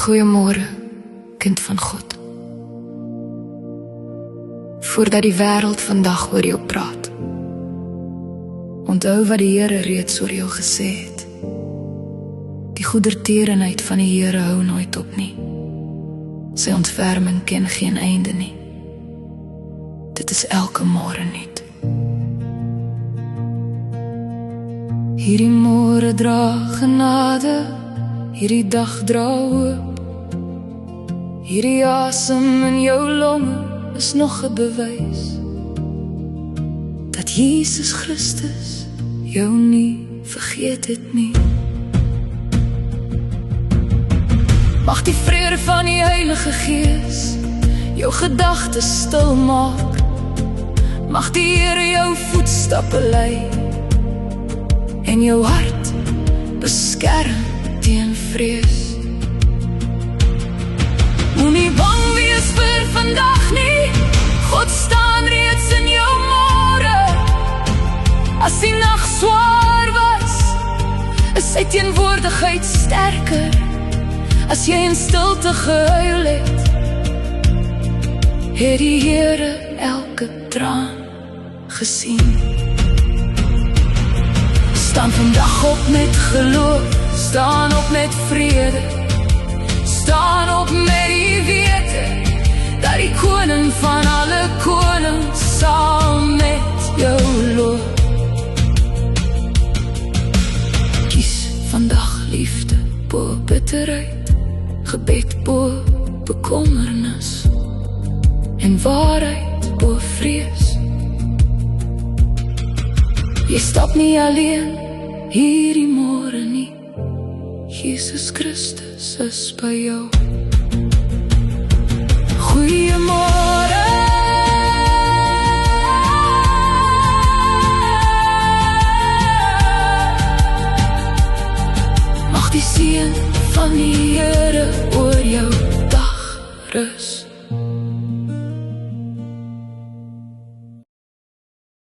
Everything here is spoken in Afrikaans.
Goeiemôre, kind van God. Voordat die wêreld vandag oor jou praat, onthou wat die Here reeds oor jou gesê het. Die goedertierenheid van die Here hou nooit op nie. Sy ontferming ken geen einde nie. Dit is elke môre nuut. Hierdie môre dra genade, hierdie dag dra hoop. Hierdie asem in jou longe is nog 'n bewys dat Jesus Christus jou nie vergeet het nie. Mag die vrede van die Heilige Gees jou gedagtes stil maak. Mag die Here jou voetstappe lei en jou hart beskerm teen vrees. Moenie bang wees vir vandag nie, God staan reeds in jou môre. As die nag swaar was, is sy teenwoordigheid sterker. As jy in stilte gehuil het, het die Here elke traan gesien. Staan vandag op met geloof, staan op met vrede, staan op met die wete, dat die koning van alle konings sal met jou loop. Kies vandag liefde bo bitterheid, gebed bo bekommernis en waarheid bo vrees. Jy stap nie alleen hierdie môre nie, Jesus Christus is by jou. Goeiemôre, mag die seën van die Here oor jou dag rus.